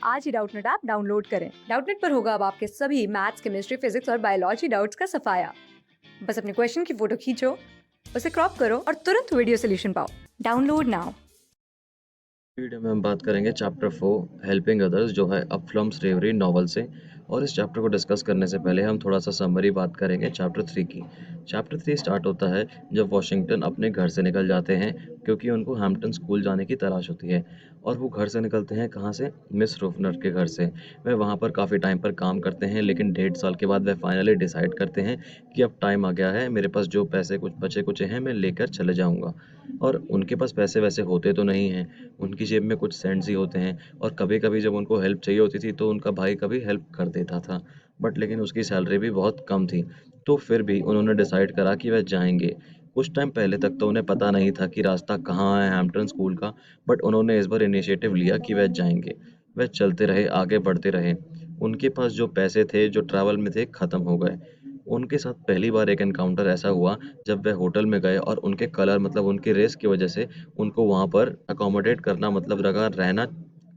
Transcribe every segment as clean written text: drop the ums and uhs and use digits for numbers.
आज ही Doubtnut app download करें। Doubtnut पर होगा अब आपके सभी मैथ्स, केमिस्ट्री, फिजिक्स और बायोलॉजी डाउट्स का सफाया। बस अपने क्वेश्चन की फोटो खींचो, उसे क्रॉप करो और तुरंत वीडियो सोल्यूशन पाओ। Download now. वीडियो में हम बात करेंगे चैप्टर 4 हेल्पिंग अदर्स जो है अप फ्रॉम स्लेवरी नॉवल से। और इस चैप्टर को डिस्कस करने से पहले हम थोड़ा सा समरी बात करेंगे चैप्टर 3 की। चैप्टर 3 स्टार्ट होता है जब वॉशिंगटन अपने घर से निकल जाते हैं क्योंकि उनको हैम्पटन स्कूल जाने की तलाश होती है। और वो घर से निकलते हैं कहाँ से? मिस रूफनर के घर से। वह वहाँ पर काफ़ी टाइम पर काम करते हैं लेकिन 1.5 साल के बाद वह फाइनली डिसाइड करते हैं कि अब टाइम आ गया है, मेरे पास जो पैसे कुछ बचे कुचे हैं मैं लेकर चले जाऊँगा। और उनके पास पैसे वैसे होते तो नहीं हैं, उनकी जेब में कुछ सेंट्स ही होते हैं। और कभी-कभी जब उनको हेल्प चाहिए होती थी तो उनका भाई कभी हेल्प कर देता था, बट लेकिन उसकी सैलरी भी बहुत कम थी। तो फिर भी उन्होंने डिसाइड करा कि वह जाएँगे। कुछ टाइम पहले तक तो उन्हें पता नहीं था कि रास्ता कहाँ है हैम्पटन स्कूल का, बट उन्होंने इस बार इनिशिएटिव लिया कि वह जाएँगे। वह चलते रहे, आगे बढ़ते रहे। उनके पास जो पैसे थे, जो ट्रैवल में थे, ख़त्म हो गए। उनके साथ पहली बार एक एनकाउंटर ऐसा हुआ जब वह होटल में गए और उनके कलर मतलब उनके रेस की वजह से उनको वहाँ पर अकोमोडेट करना मतलब लगा रहना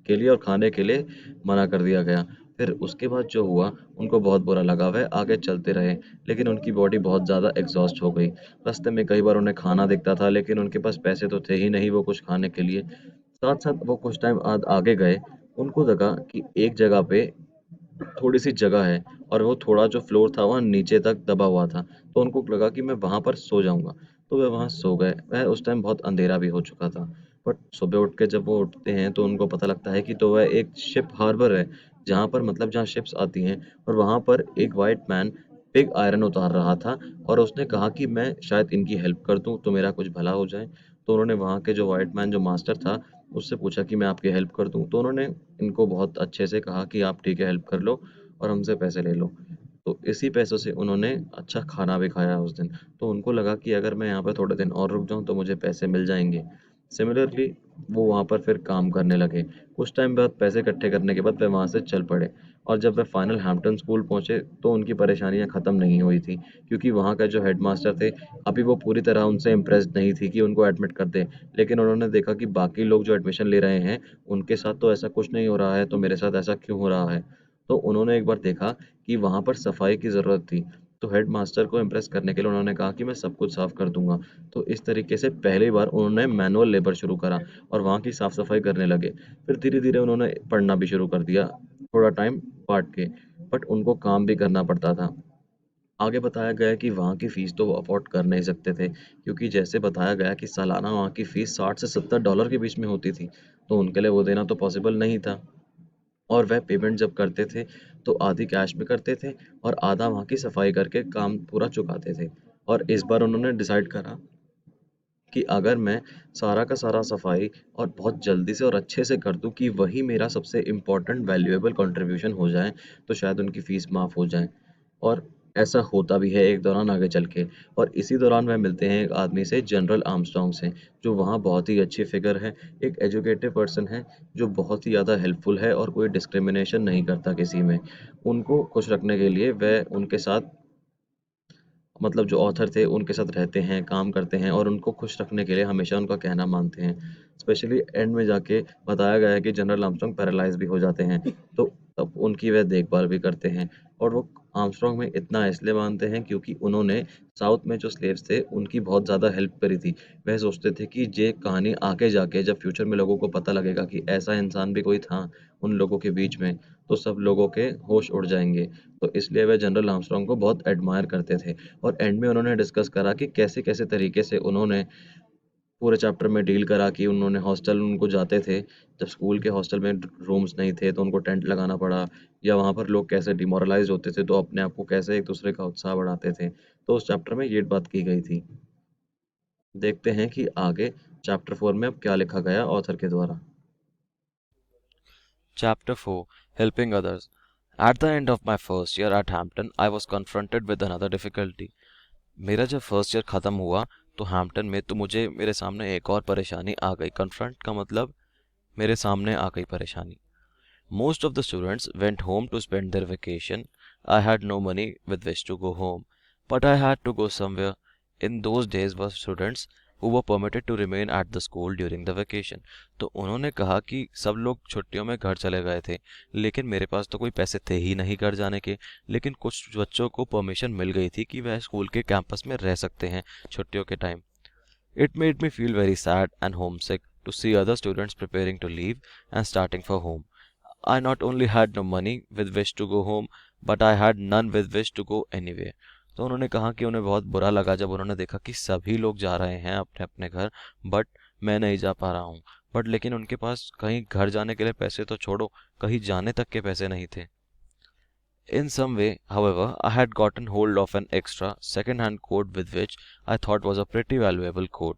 के लिए और खाने के लिए मना कर दिया गया। फिर उसके बाद जो हुआ उनको बहुत बुरा लगा, वह आगे चलते रहे लेकिन उनकी बॉडी बहुत ज़्यादा एग्जॉस्ट हो गई। रास्ते में कई बार उन्हें खाना दिखता था लेकिन उनके पास पैसे तो थे ही नहीं वो कुछ खाने के लिए। साथ साथ वो कुछ टाइम आगे गए, उनको लगा कि एक जगह पे थोड़ी सी जगह है और वो थोड़ा जो फ्लोर था वह नीचे तक दबा हुआ था, तो उनको लगा कि मैं वहां पर सो जाऊंगा। तो वे वहां सो गए। वह उस टाइम बहुत अंधेरा भी हो चुका था। बट सुबह उठ के जब वो उठते हैं तो उनको पता लगता है कि तो वह एक शिप हार्बर है जहाँ पर मतलब जहाँ शिप्स आती हैं। और वहां पर एक वाइट मैन पिग आयरन उतार रहा था और उसने कहा कि मैं शायद इनकी हेल्प कर दूं तो मेरा कुछ भला हो जाए। तो उन्होंने वहाँ के जो वाइट मैन जो मास्टर था उससे पूछा कि मैं आपकी हेल्प कर दूं। तो उन्होंने इनको बहुत अच्छे से कहा कि आप ठीक है हेल्प कर लो और हमसे पैसे ले लो। तो इसी पैसों से उन्होंने अच्छा खाना भी खाया उस दिन। तो उनको लगा कि अगर मैं यहाँ पे थोड़े दिन और रुक जाऊँ तो मुझे पैसे मिल जाएँगे। सिमिलरली वो वहाँ पर फिर काम करने लगे। कुछ टाइम बाद पैसे इकट्ठे करने के बाद वे वहाँ से चल पड़े। और जब वे फाइनल हैम्पटन स्कूल पहुँचे तो उनकी परेशानियाँ ख़त्म नहीं हुई थी, क्योंकि वहाँ का जो हेडमास्टर थे अभी वो पूरी तरह उनसे इम्प्रेस्ड नहीं थी कि उनको एडमिट कर दें। लेकिन उन्होंने देखा कि बाकी लोग जो एडमिशन ले रहे हैं उनके साथ तो ऐसा कुछ नहीं हो रहा है, तो मेरे साथ ऐसा क्यों हो रहा है? तो उन्होंने एक बार देखा कि वहाँ पर सफाई की ज़रूरत थी। तो हेडमास्टर को इम्प्रेस करने के लिए उन्होंने कहा कि मैं सब कुछ साफ़ कर दूँगा। तो इस तरीके से पहली बार उन्होंने मैनुअल लेबर शुरू करा और वहाँ की साफ़-सफाई करने लगे। फिर धीरे-धीरे उन्होंने पढ़ना भी शुरू कर दिया, थोड़ा टाइम बाँट के। बट उनको काम भी करना पड़ता था। आगे बताया गया है कि वहाँ की फ़ीस तो वो अफ़ोर्ड कर नहीं सकते थे, क्योंकि जैसे बताया गया कि सालाना वहाँ की फ़ीस 60 से $70 के बीच में होती थी। तो उनके लिए वो देना तो पॉसिबल नहीं था। और वह पेमेंट जब करते थे तो आधी कैश में करते थे और आधा वहाँ की सफाई करके काम पूरा चुकाते थे। और इस बार उन्होंने डिसाइड करा कि अगर मैं सारा का सारा सफाई और बहुत जल्दी से और अच्छे से कर दूँ कि वही मेरा सबसे इम्पोर्टेंट वैल्यूएबल कंट्रीब्यूशन हो जाए, तो शायद उनकी फ़ीस माफ़ हो जाए। और ऐसा होता भी है एक दौरान आगे चल के। और इसी दौरान वह मिलते हैं एक आदमी से, जनरल आर्मस्ट्रांग से, जो वहाँ बहुत ही अच्छी फ़िगर है, एक एजुकेटेड पर्सन है, जो बहुत ही ज़्यादा हेल्पफुल है और कोई डिस्क्रिमिनेशन नहीं करता किसी में। उनको खुश रखने के लिए वह उनके साथ मतलब जो ऑथर थे उनके साथ रहते हैं, काम करते हैं और उनको खुश रखने के लिए हमेशा उनका कहना मानते हैं। स्पेशली एंड में जाके बताया गया है कि जनरल आर्मस्ट्रांग पैरालाइज़ भी हो जाते हैं, तो तब उनकी वह देखभाल भी करते हैं। और वो आर्मस्ट्रांग में इतना इसलिए मानते हैं क्योंकि उन्होंने साउथ में जो स्लेव्स थे, उनकी बहुत ज़्यादा हेल्प करी थी। वह सोचते थे कि ये कहानी आगे जाके जब फ्यूचर में लोगों को पता लगेगा कि ऐसा इंसान भी कोई था उन लोगों के बीच में, तो सब लोगों के होश उड़ जाएँगे। तो इसलिए वह जनरल आर्मस्ट्रांग को बहुत एडमायर करते थे। और एंड में उन्होंने डिस्कस करा कि कैसे-कैसे तरीके से उन्होंने पूरे चैप्टर में डील करा कि उन्होंने हॉस्टल उनको जाते थे, जब स्कूल के हॉस्टल में रूम्स नहीं थे तो उनको टेंट लगाना पड़ा, या वहाँ पर लोग कैसे डिमोरलाइज़ होते थे तो अपने आप को कैसे एक-दूसरे का उत्साह बढ़ाते थे। तो उस चैप्टर में ये बात की गई थी। देखते हैं कि आगे चैप्टर 4 में अब क्या लिखा गया ऑथर के द्वारा। Chapter 4 Helping Others. At the end of my first year at Hampton, I was confronted with another difficulty. मेरा जब फर्स्ट ईयर ख़त्म हुआ तो हैम्पटन में तो मुझे मेरे सामने एक और परेशानी आ गई। कन्फ्रंट का मतलब मेरे सामने आ गई परेशानी। Most of the students went home to spend their vacation. I had no money with which to go home, but I had to go somewhere. In those days were students who were permitted to remain at the school during the vacation. तो उन्होंने कहा कि सब लोग छुट्टियों में घर चले गए थे, लेकिन मेरे पास तो कोई पैसे थे ही नहीं घर जाने के, लेकिन कुछ बच्चों को परमिशन मिल गई थी कि वह स्कूल के कैंपस में रह सकते हैं छुट्टियों के time. It made me feel very sad and homesick to see other students preparing to leave and starting for home. I not only had no money with which to go home, but I had none with which to go anywhere. तो उन्होंने कहा कि उन्हें बहुत बुरा लगा जब उन्होंने देखा कि सभी लोग जा रहे हैं अपने अपने घर, बट मैं नहीं जा पा रहा हूँ. बट लेकिन उनके पास कहीं घर जाने के लिए पैसे तो छोड़ो, कहीं जाने तक के पैसे नहीं थे. In some way, however, I had gotten hold of an extra second-hand coat with which I thought was a pretty valuable coat.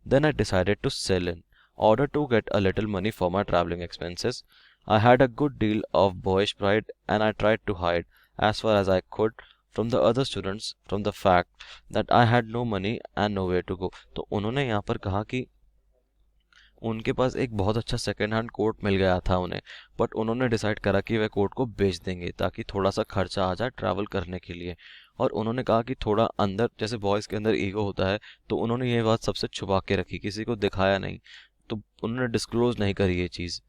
Then I decided to sell in order to get a little money for my traveling expenses. I had a good deal of boyish pride and I tried to hide as far as I could from the other students from the fact that I had no money and nowhere to go. तो उन्होंने यहाँ पर कहा कि उनके पास एक बहुत अच्छा सेकेंड हैंड कोट मिल गया था उन्हें, बट उन्होंने डिसाइड करा कि वह कोट को बेच देंगे ताकि थोड़ा सा खर्चा आ जाए ट्रैवल करने के लिए. और उन्होंने कहा कि थोड़ा अंदर, जैसे बॉयज़ के अंदर ईगो होता है, तो उन्होंने ये बात सबसे छुपा के रखी, किसी को दिखाया नहीं, तो उन्होंने डिस्क्लोज नहीं करी ये चीज़.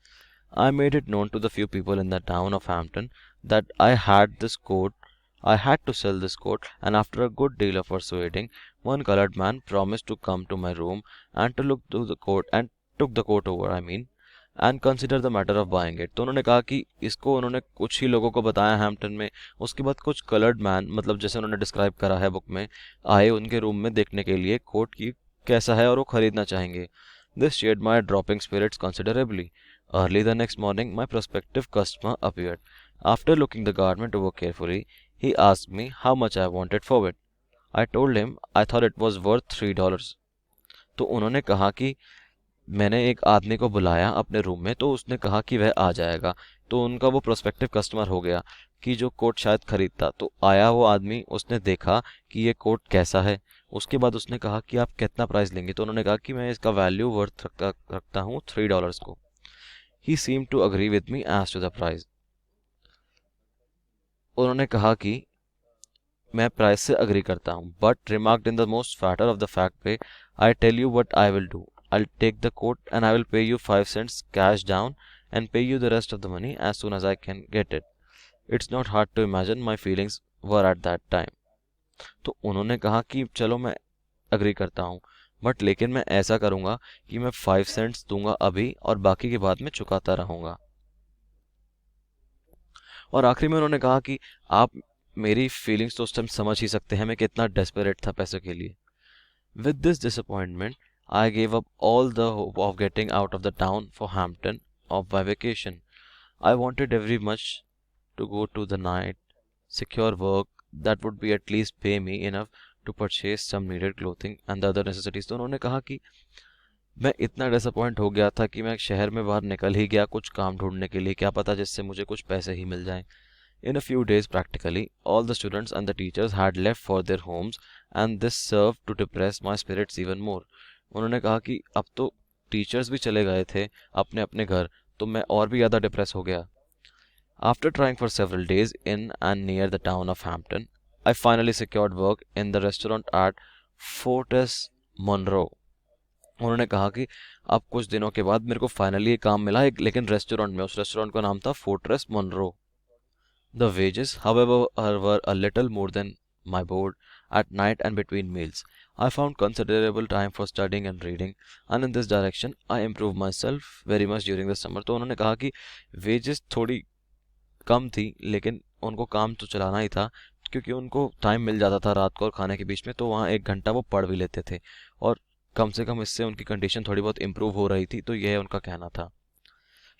I made it known to the few people in the town of Hampton that I had this coat. I had to sell this coat, and after a good deal of persuading, one colored man promised to come to my room and to look through the coat and took the coat over, and consider the matter of buying it. तो उन्होंने कहा कि इसको उन्होंने कुछ ही लोगों को बताया हैम्पटन में. उसके बाद कुछ कलर्ड मैन, मतलब जैसे उन्होंने डिस्क्राइब करा है बुक में, आए उनके रूम में देखने के लिए कोट की कैसा है और वो खरीदना चाहेंगे. This cheered my dropping spirits considerably. Early the next morning, my prospective customer appeared. After looking the garment over carefully, he asked me how much I wanted for it. I told him I thought it was worth $3. तो उन्होंने कहा कि मैंने एक आदमी को बुलाया अपने रूम में, तो उसने कहा कि वह आ जाएगा. तो उनका वो प्रोस्पेक्टिव कस्टमर हो गया कि जो कोट शायद खरीदता. तो आया वो आदमी, उसने देखा कि ये कोट कैसा है. उसके बाद उसने कहा कि आप कितना प्राइस लेंगे. तो उन्होंने कहा कि मैं इसका वैल्यू वर्थ रखता हूँ $3 को. He seemed to agree with me as to the price. उन्होंने कहा कि मैं प्राइस से अग्री करता हूँ, but remarked in the most fatter of the fact way, I tell you what I will do. I'll take the coat and I will pay you 5 cents cash down and pay you the rest of the money as soon as I can get it. It's not hard to imagine my feelings were at that time. तो उन्होंने कहा कि चलो मैं agree करता हूँ, but लेकिन मैं ऐसा करूँगा कि मैं 5 सेंट्स दूंगा अभी और बाकी के बाद में चुकाता रहूँगा. और आखिरी में उन्होंने कहा कि आप मेरी फीलिंग्स तो उस टाइम समझ ही सकते हैं मैं कितना डेस्परेट था पैसे के लिए. With this disappointment I gave up all the hope of getting out of the town for Hampton of my vacation. I wanted very much to go to the night, secure work that would be at least pay me enough to purchase some needed clothing and the other necessities. तो उन्होंने कहा कि मैं इतना disappoint हो गया था कि मैं शहर में बाहर निकल ही गया कुछ काम ढूंढने के लिए, क्या पता जिससे मुझे कुछ पैसे ही मिल जाएं. In a few days, practically all the students and the teachers had left for their homes, and this served to depress my spirits even more. उन्होंने कहा कि अब तो टीचर्स भी चले गए थे अपने अपने घर, तो मैं और भी ज़्यादा डिप्रेस हो गया. After trying for several days in and near the town of Hampton, I finally secured work in the restaurant at Fortress Monroe. उन्होंने कहा कि अब कुछ दिनों के बाद मेरे को फाइनली काम मिला एक, लेकिन रेस्टोरेंट में. उस रेस्टोरेंट का नाम था Fortress Monroe. The wages however were a little more than my board at night and between meals. I found considerable time for studying and reading, and in this direction I improved myself very much during the summer. तो उन्होंने कहा कि wages थोड़ी कम थी, लेकिन उनको काम तो चलाना ही था क्योंकि उनको टाइम मिल जाता था रात को और खाने के बीच में, तो वहाँ 1 घंटा वो पढ़ भी लेते थे और कम से कम इससे उनकी कंडीशन थोड़ी बहुत इम्प्रूव हो रही थी. तो यह उनका कहना था.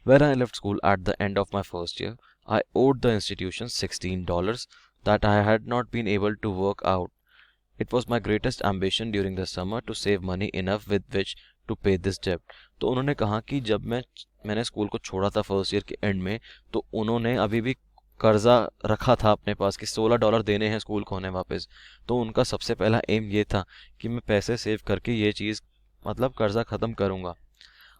When I left school at the end of my first year, I owed the institution $16 that I had not been able to work out. It was my greatest ambition during the summer to save money enough with which to pay this debt. तो उन्होंने कहा कि जब मैंने school को छोड़ा था first year के एंड में, तो उन्होंने अभी भी कर्जा रखा था अपने पास कि $16 देने हैं स्कूल को उन्हें वापस. तो उनका सबसे पहला एम ये था कि मैं पैसे सेव करके ये चीज़ मतलब कर्जा ख़त्म करूँगा.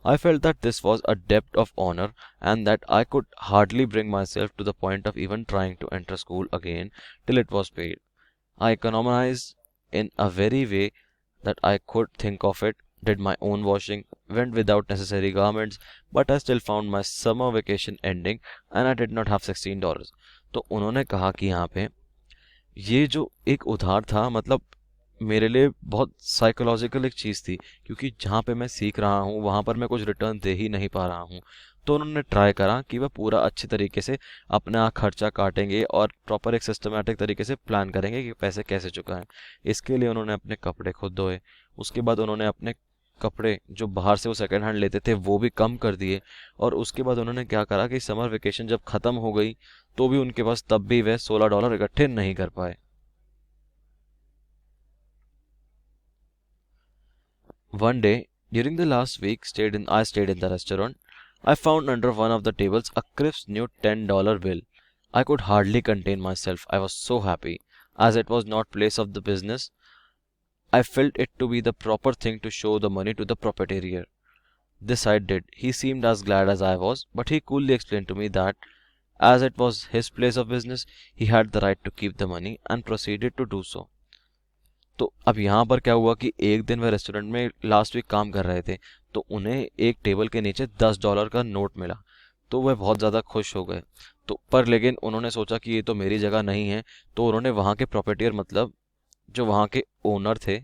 I felt that this was a debt of honor and that I could hardly bring myself to the point of even trying to enter school again till it was paid. I economized in a very way that I could think of it, did my own washing, went without necessary garments, but I still found my summer vacation ending and I did not have $16. तो उन्होंने कहा कि यहाँ पे ये जो एक उधार था, मतलब मेरे लिए बहुत साइकोलॉजिकल एक चीज़ थी, क्योंकि जहाँ पे मैं सीख रहा हूँ वहाँ पर मैं कुछ रिटर्न दे ही नहीं पा रहा हूँ। तो उन्होंने ट्राई करा कि वह पूरा अच्छे तरीके से अपना खर्चा काटेंगे और प्रॉपर एक सिस्टमेटिक तरीके से प्लान करेंगे कि पैसे कैसे चुकाएं। इसके लिए उन्होंने अपने कपड़े खुद धोए, उसके बाद उन्होंने अपने कपड़े जो बाहर से वो सेकंड हैंड लेते थे वो भी कम कर दिए, और उसके बाद उन्होंने क्या करा कि समर वेकेशन जब ख़त्म हो गई तो भी उनके पास तब भी वह $16 इकट्ठे नहीं कर पाए। One day, during the last week, I stayed in the restaurant. I found under one of the tables a crisp new $10 bill. I could hardly contain myself. I was so happy, as it was not place of the business. I felt it to be the proper thing to show the money to the proprietor. This I did. He seemed as glad as I was, but he coolly explained to me that, as it was his place of business, he had the right to keep the money and proceeded to do so. तो अब यहाँ पर क्या हुआ कि एक दिन वह रेस्टोरेंट में लास्ट वीक काम कर रहे थे, तो उन्हें एक टेबल के नीचे $10 का नोट मिला, तो वह बहुत ज़्यादा खुश हो गए। तो पर लेकिन उन्होंने सोचा कि ये तो मेरी जगह नहीं है, तो उन्होंने वहाँ के प्रॉपर्टियर, मतलब जो वहाँ के ओनर थे,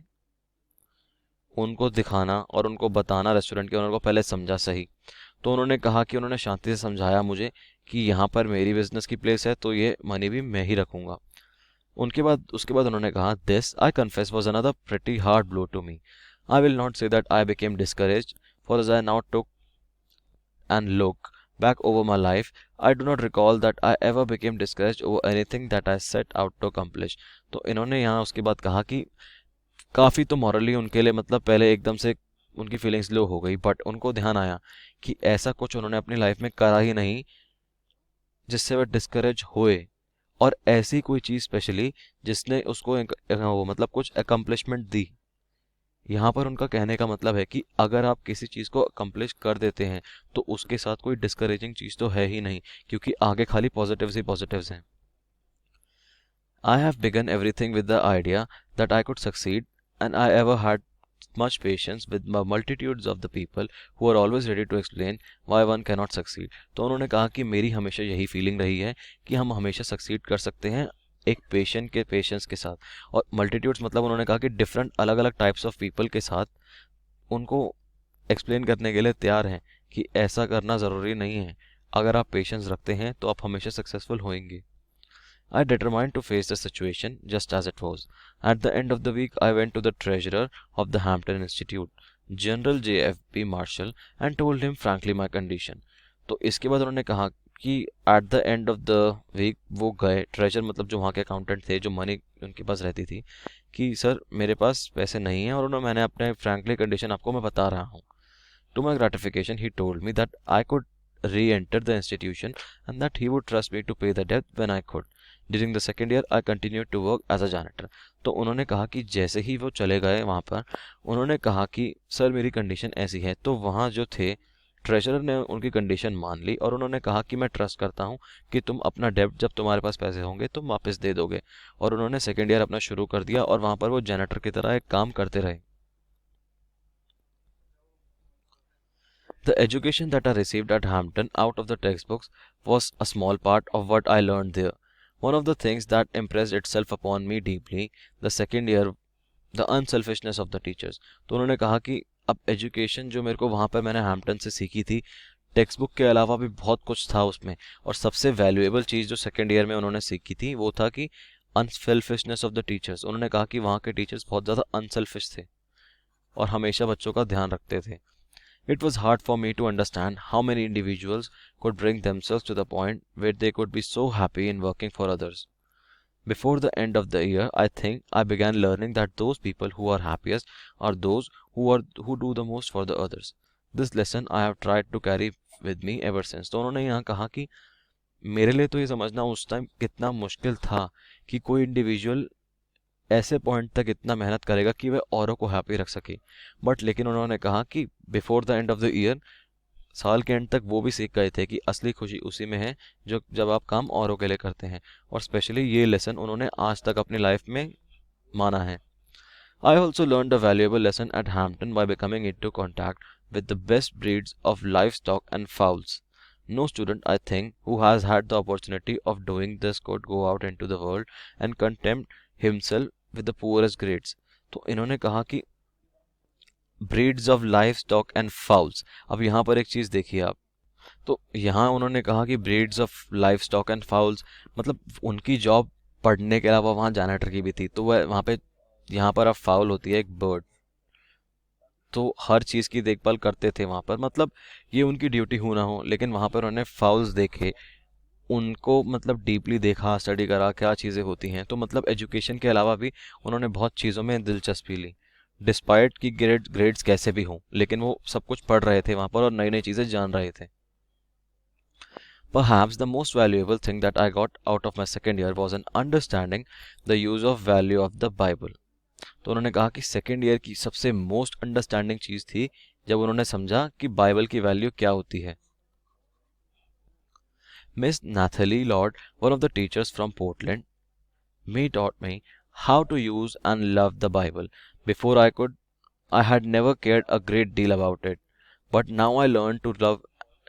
उनको दिखाना और उनको बताना, रेस्टोरेंट के ओनर को पहले समझा सही। तो उन्होंने कहा कि उन्होंने शांति से समझाया मुझे कि यहाँ पर मेरी बिजनेस की प्लेस है, तो ये मनी भी मैं ही रखूँगा। उसके बाद उन्होंने कहा, this I confess was another pretty hard blow to me. I will not say that I became discouraged, for as I now took and look back over my life, I do not recall that I ever became discouraged over anything that I set out to accomplish. तो इन्होंने यहाँ उसके बाद कहा कि काफ़ी तो morally उनके लिए, मतलब पहले एकदम से उनकी फीलिंग्स लो हो गई, बट उनको ध्यान आया कि ऐसा कुछ उन्होंने अपनी लाइफ में करा ही नहीं जिससे वह डिस्करेज हुए, और ऐसी कोई चीज़ स्पेशली जिसने उसको वो मतलब कुछ अकम्पलिशमेंट दी। यहाँ पर उनका कहने का मतलब है कि अगर आप किसी चीज़ को अकम्प्लिश कर देते हैं तो उसके साथ कोई डिस्करेजिंग चीज़ तो है ही नहीं, क्योंकि आगे खाली पॉजिटिव्स ही पॉजिटिव्स हैं। I have begun everything with the idea that I could succeed, and I ever had much patience with multitudes of the people who are always ready to explain why one cannot succeed. तो उन्होंने कहा कि मेरी हमेशा यही feeling रही है कि हम हमेशा सक्सीड कर सकते हैं एक पेशेंस के साथ, और मल्टीट्यूड्स मतलब उन्होंने कहा कि डिफरेंट अलग अलग टाइप्स ऑफ पीपल के साथ उनको एक्सप्लेन करने के लिए तैयार हैं कि ऐसा करना ज़रूरी नहीं है, अगर आप पेशेंस रखते हैं तो आप हमेशा सक्सेसफुल होंगे। I determined to face the situation just as it was. At the end of the week, I went to the treasurer of the Hampton Institute, General J.F.B. Marshall, and told him frankly my condition. तो इसके बाद उन्होंने कहा कि at the end of the week वो गए, treasure मतलब जो वहाँ के अकाउंटेंट थे, जो मनी उनके पास रहती थी, कि सर मेरे पास पैसे नहीं हैं, और मैंने अपने फ्रैंकली कंडीशन आपको मैं बता रहा हूँ। To my gratification, he told me that I could re-enter the institution and that he would trust me to pay the debt when I could. During the second year, I continued to work as a janitor. तो उन्होंने कहा कि जैसे ही वो चले गए वहाँ पर, उन्होंने कहा कि सर मेरी कंडीशन ऐसी है, तो वहाँ जो थे ट्रेजरर ने उनकी कंडीशन मान ली, और उन्होंने कहा कि मैं ट्रस्ट करता हूँ कि तुम अपना डेब्ट जब तुम्हारे पास पैसे होंगे तुम वापस दे दोगे, और उन्होंने सेकेंड ईयर अपना शुरू कर दिया और वहाँ पर वो जैनेटर की तरह एक काम करते रहे। The education that I received at Hampton out of the textbooks was a small part of what I learned there. One of the things that impressed itself upon me deeply, the second year, the unselfishness of the teachers. तो उन्होंने कहा कि अब education जो मेरे को वहाँ पर मैंने हैम्पटन से सीखी थी, टेक्स्ट बुक के अलावा भी बहुत कुछ था उसमें, और सबसे वैल्यूएबल चीज़ जो सेकेंड ईयर में उन्होंने सीखी थी वो था कि अनसेल्फिशनेस ऑफ द टीचर्स। उन्होंने कहा कि वहाँ के टीचर्स बहुत ज़्यादा अनसेल्फिश थे और हमेशा बच्चों का ध्यान रखते थे। It was hard for me to understand how many individuals could bring themselves to the point where they could be so happy in working for others. Before the end of the year, I think I began learning that those people who are happiest are those who do the most for the others. This lesson I have tried to carry with me ever since. तो उन्होंने यहाँ कहा कि मेरे लिए तो ये समझना उस टाइम कितना मुश्किल था कि कोई इंडिविजुअल ऐसे पॉइंट तक इतना मेहनत करेगा कि वह औरों को हैप्पी रख सके, बट लेकिन उन्होंने कहा कि before the end of the year, साल के एंड तक वो भी सीख गए थे कि असली खुशी उसी में है जो जब आप काम औरों के लिए करते हैं, और स्पेशली ये लेसन उन्होंने आज तक अपनी लाइफ में माना है। I also learned a valuable lesson at Hampton by becoming into contact with the best breeds of livestock and fowls. No student, I think, who has had the opportunity of doing this could go out into the world and contempt himself with the poorest grades. तो इन्होंने कहा कि breeds of life stock and fowls. अब यहाँ पर एक चीज़ देखिए आप. तो यहाँ उन्होंने कहा कि breeds of life stock and fowls, मतलब उनकी जॉब पढ़ने के अलावा वहाँ जैनेटर की भी थी. तो वह वहाँ पे, यहाँ पर अब फाउल होती है एक बर्ड, तो हर चीज़ की देखभाल करते थे वहाँ पर. मतलब ये उनकी ड्यूटी हो ना हो, लेकिन वहाँ पर उन्होंने फाउल्स देखे, उनको मतलब डीपली देखा, स्टडी करा क्या चीज़ें होती हैं. तो मतलब एजुकेशन के अलावा भी उन्होंने बहुत चीज़ों में दिलचस्पी ली, डिस्पाइट कि ग्रेड्स कैसे भी हों, लेकिन वो सब कुछ पढ़ रहे थे वहाँ पर और नई नई चीज़ें जान रहे थे. Perhaps the most valuable thing that I got out of my second year was an understanding the use of value of the Bible. तो उन्होंने कहा कि सेकेंड ईयर की सबसे मोस्ट अंडरस्टैंडिंग चीज़ थी जब उन्होंने समझा कि बाइबल की वैल्यू क्या होती है. Miss Nathalie Lord, one of the teachers from Portland, taught me how to use and love the Bible. Before I had never cared a great deal about it. But now I learned to love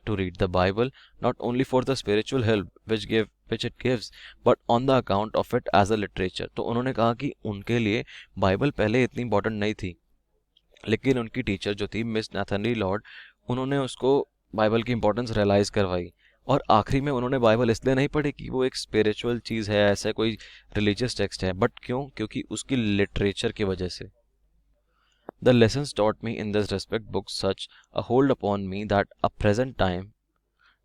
to read the Bible, not only for the spiritual help which it gives, but on the account of it as a literature. तो उन्होंने कहा कि उनके लिए Bible पहले इतनी important नहीं थी, लेकिन उनकी टीचर जो थी मिस नाथनी लॉर्ड, उन्होंने उसको बाइबल की इंपॉर्टेंस रियलाइज़ करवाई. और आखिरी में उन्होंने बाइबल इसलिए नहीं पढ़ी कि वो एक स्पिरिचुअल चीज़ है, ऐसा कोई रिलीजियस टेक्स्ट है, बट क्योंकि उसकी लिटरेचर की वजह से. The lessons taught me in this respect book such a hold upon me that a present time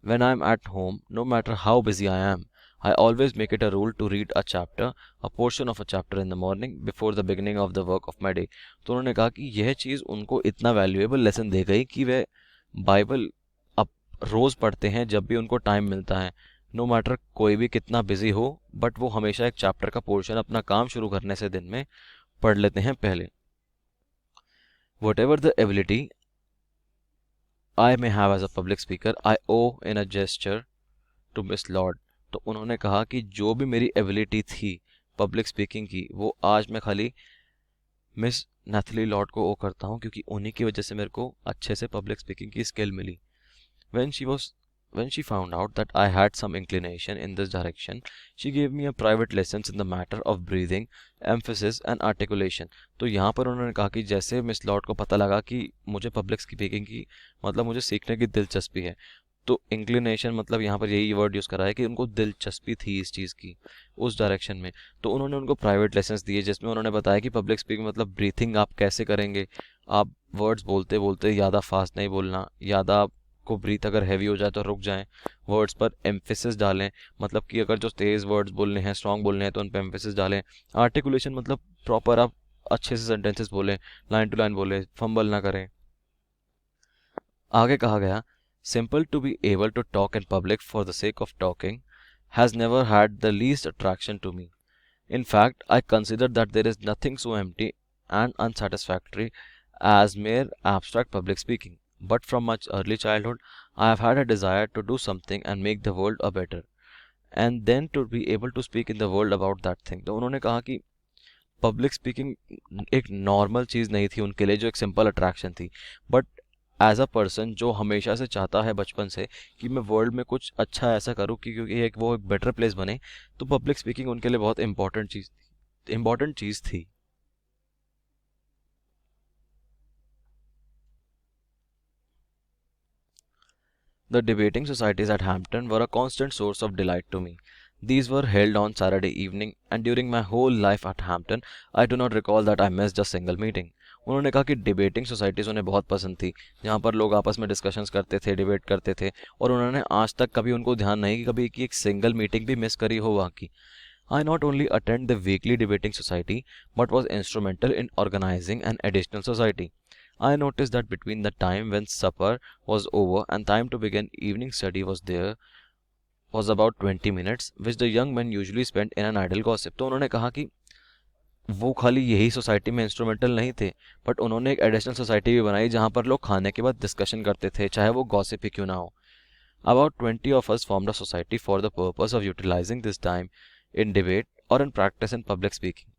when I am at home, no matter how busy I am, I always make it a rule to read a chapter, a portion of a chapter in the morning before the beginning of the work of my day. तो उन्होंने कहा कि यह चीज़ उनको इतना valuable lesson दे गई कि वे Bible अब रोज़ पढ़ते हैं जब भी उनको टाइम मिलता है, नो मैटर कोई भी कितना बिजी हो, बट वो हमेशा एक चैप्टर का पोर्शन अपना काम शुरू करने से दिन में पढ़ लेते हैं पहले. Whatever the ability I may have as a public speaker, I owe in a gesture to Miss Lord. तो उन्होंने कहा कि जो भी मेरी एबिलिटी थी पब्लिक स्पीकिंग की, वो आज मैं खाली मिस नैथली लॉर्ड को ओ करता हूँ, क्योंकि उन्हीं की वजह से मेरे को अच्छे से पब्लिक स्पीकिंग की स्किल मिली. When she found out that I had some inclination in this direction, she gave me a private lessons in the matter of breathing, emphasis and articulation. तो यहाँ पर उन्होंने कहा कि जैसे मिस लॉर्ड को पता लगा कि मुझे पब्लिक स्पीकिंग की मतलब मुझे सीखने की दिलचस्पी है, तो इंक्लिनेशन मतलब यहाँ पर यही वर्ड यूज़ करा है कि उनको दिलचस्पी थी इस चीज़ की, उस डायरेक्शन में. तो उन्होंने उनको प्राइवेट लेसन्स दिए जिसमें उन्होंने बताया कि पब्लिक स्पीकिंग मतलब ब्रीथिंग आप कैसे करेंगे, आप वर्ड्स बोलते बोलते ज़्यादा फास्ट नहीं बोलना, ज़्यादा को ब्रीथ अगर हैवी हो जाए तो रुक जाएं, वर्ड्स पर एम्फेसिस डालें, मतलब कि अगर जो तेज़ वर्ड्स बोलने हैं, स्ट्रॉन्ग बोलने हैं तो उन पर एम्फेसिस डालें. आर्टिकुलेशन मतलब प्रॉपर आप अच्छे से सेंटेंसेस बोलें, लाइन टू लाइन बोलें, फंबल ना करें. आगे कहा गया, simple to be able to talk in public for the sake of talking has never had the least attraction to me. In fact, I consider that there is nothing so empty and unsatisfactory as mere abstract public speaking. But from much early childhood, I have had a desire to do something and make the world a better, and then to be able to speak in the world about that thing. तो उन्होंने कहा कि public speaking एक normal चीज़ नहीं थी उनके लिए, जो एक सिंपल अट्रैक्शन थी, बट एज अ पर्सन जो हमेशा से चाहता है बचपन से कि मैं वर्ल्ड में कुछ अच्छा ऐसा करूँ कि क्योंकि एक वो एक बेटर प्लेस बने, तो पब्लिक स्पीकिंग उनके लिए बहुत इंपॉर्टेंट चीज़ थी. The debating societies at Hampton were a constant source of delight to me. These were held on Saturday evening, and during my whole life at Hampton, I do not recall that I missed a single meeting. उन्होंने कहा कि debating societies उन्हें बहुत पसंद थी, जहाँ पर लोग आपस में डिस्कशंस करते थे, डिबेट करते थे, और उन्होंने आज तक कभी उनको ध्यान नहीं कि कभी की एक सिंगल मीटिंग भी मिस करी हो वहाँ की. I not only attend the weekly debating society, but was instrumental in organizing an additional society. I noticed that between the time when supper was over and time to begin evening study was about 20 minutes, which the young men usually spent in an idle gossip. तो उन्होंने कहा कि वो खाली यही society में instrumental नहीं थे, बट उन्होंने एक एडिशनल सोसाइटी भी बनाई जहाँ पर लोग खाने के बाद डिस्कशन करते थे, चाहे वो गॉसिप ही क्यों ना हो. About 20 of us formed a society for the purpose of utilizing this time in debate or in practice in public speaking.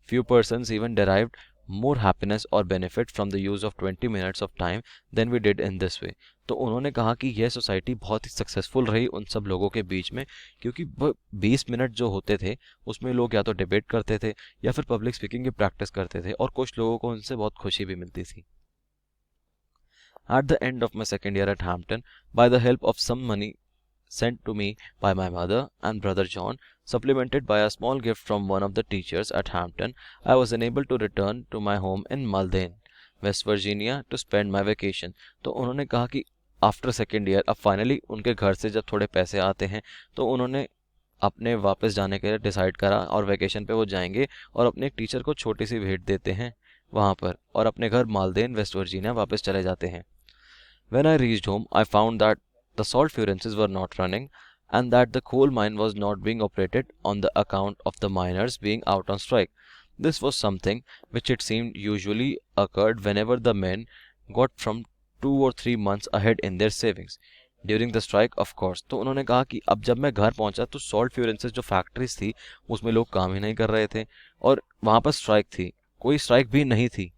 Few persons even derived more happiness or benefit from the use of 20 minutes of time than we did in this way। तो उन्होंने कहा कि यह society बहुत ही successful रही उन सब लोगों के बीच में, क्योंकि 20 मिनट जो होते थे उसमें लोग या तो डिबेट करते थे या फिर पब्लिक स्पीकिंग की प्रैक्टिस करते थे, और कुछ लोगों को उनसे बहुत खुशी भी मिलती थी। At the end of my second year at Hampton, by the help of some money sent to me by my mother and brother John, supplemented by a small gift from one of the teachers at Hampton, I was enabled to return to my home in Malden, West Virginia to spend my vacation। तो उन्होंने कहा कि after second year अब finally उनके घर से जब थोड़े पैसे आते हैं तो उन्होंने अपने वापस जाने के लिए डिसाइड करा, और वेकेशन पे वो जाएंगे और अपने एक टीचर को छोटी सी भेंट देते हैं वहाँ पर, और अपने घर मालदेन वेस्ट वर्जीनिया वापस चले जाते हैं। When I reached home, I found that the salt furnaces were not running and that the coal mine was not being operated on the account of the miners being out on strike. This was something which it seemed usually occurred whenever the men got from 2 or 3 months ahead in their savings. During the strike, of course। तो उन्होंने कहा कि अब जब मैं घर पहुंचा तो सॉल्ट फ्यूरेंसेस जो फैक्ट्रीज थी उसमें लोग काम ही नहीं कर रहे थे, और वहाँ पर स्ट्राइक थी, कोई स्ट्राइक भी नहीं थी।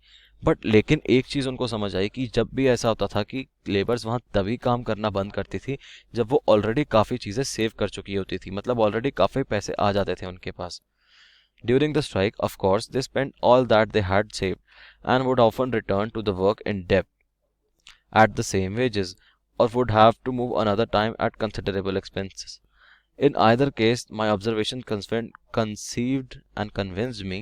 बट लेकिन एक चीज़ उनको समझ आई कि जब भी ऐसा होता था कि लेबर्स वहाँ तभी काम करना बंद करती थी जब वो ऑलरेडी काफ़ी चीज़ें सेव कर चुकी होती थी, मतलब ऑलरेडी काफ़ी पैसे आ जाते थे उनके पास। During the strike, of course, they spend all that they had saved and would often return to the work in डेब्ट at the same wages, or would have to move another time at considerable expenses. In either case, my observation conceived and convinced me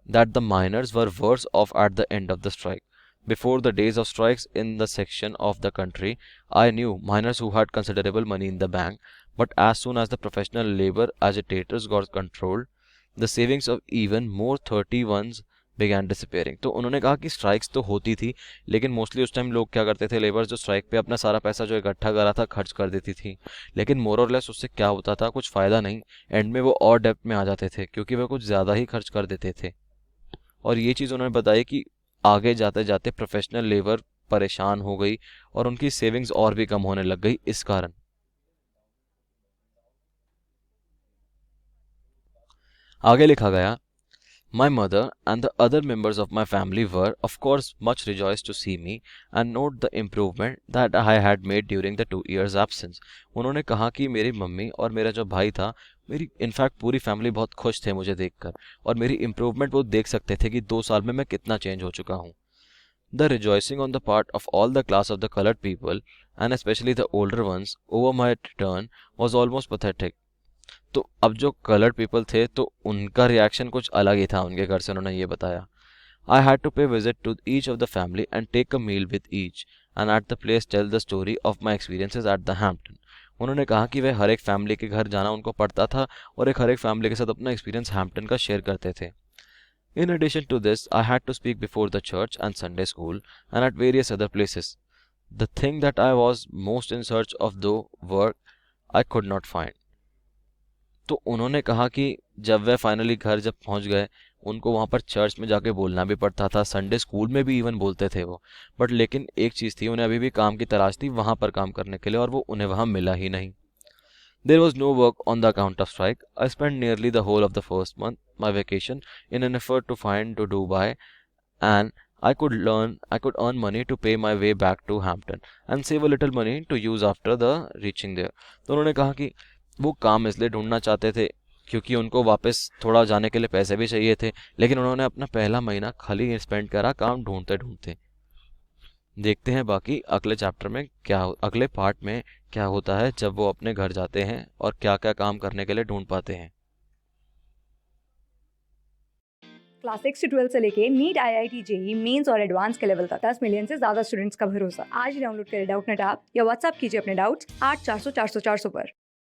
that the miners were worse off at the end of the strike. Before the days of strikes in the section of the country, I knew miners who had considerable money in the bank, but as soon as the professional labor agitators got controlled, the savings of even more 30 ones began disappearing। तो उन्होंने कहा कि strikes तो होती थी, लेकिन mostly उस time लोग क्या करते थे, लेबर जो स्ट्राइक पे अपना सारा पैसा जो इकट्ठा करा था खर्च कर देती थी, लेकिन मोर और लेस उससे क्या होता था, कुछ फ़ायदा नहीं। एंड में वो और डेब्ट में आ जाते थे क्योंकि वे कुछ ज़्यादा ही खर्च कर देते थे। और ये चीज़ उन्होंने बताई कि आगे जाते जाते प्रोफेशनल लेबर परेशान हो गई और उनकी सेविंग्स और भी कम होने लग गई इस कारण। आगे लिखा गया, My mother and the other members of my family were, of course, much rejoiced to see me and note the improvement that I had made during the 2 years absence। उन्होंने कहा कि मेरी मम्मी और मेरा जो भाई था, मेरी इनफैक्ट पूरी फैमिली बहुत खुश थे मुझे देखकर, और मेरी इम्प्रूवमेंट वो देख सकते थे कि 2 साल में मैं कितना चेंज हो चुका हूँ। The rejoicing on the part of all the class of the colored people, and especially the older ones, over my return was almost pathetic। तो अब जो कलर्ड पीपल थे तो उनका रिएक्शन कुछ अलग ही था उनके घर से, उन्होंने ये बताया। I had to pay visit to each of the family and take a meal with each and at the place tell the story of my experiences at the Hampton. उन्होंने कहा कि वे हर एक फैमिली के घर जाना उनको पड़ता था और हर एक फैमिली के साथ अपना एक्सपीरियंस हैम्पटन का शेयर करते थे। In addition to this, I had to speak before the church and Sunday school and at various other places. The thing that I was most in search of though work I could not find। तो उन्होंने कहा कि जब वे finally घर जब पहुंच गए, उनको वहाँ पर चर्च में जाके बोलना भी पड़ता था, संडे स्कूल में भी इवन बोलते थे वो, बट लेकिन एक चीज़ थी, उन्हें अभी भी काम की तलाश थी वहाँ पर काम करने के लिए, और वो उन्हें वहाँ मिला ही नहीं। There was no work on the account of strike. I spent nearly the whole of the first month, my vacation, in an effort to find to do by, and I could earn money to pay my way back to Hampton and save a little money to use after the reaching there। तो उन्होंने कहा कि वो काम इसलिए ढूंढना चाहते थे क्योंकि उनको वापस थोड़ा जाने के लिए पैसे भी चाहिए थे, लेकिन उन्होंने अपना पहला महीना खाली स्पेंड करा काम ढूंढते ढूंढते। देखते हैं बाकी अगले चैप्टर में अगले पार्ट में क्या होता है जब वो अपने घर जाते हैं और क्या क्या काम करने के लिए ढूंढ पाते हैं। क्लास 6 से 12 से लेके नीट, IIT, जेई मेंस और एडवांस के लेवल तक 10 मिलियन से ज्यादा स्टूडेंट्स का भरोसा। आज ही डाउनलोड करें डाउटनेट ऐप या व्हाट्सएप कीजिए अपने डाउट्स 8400 400 400 पर।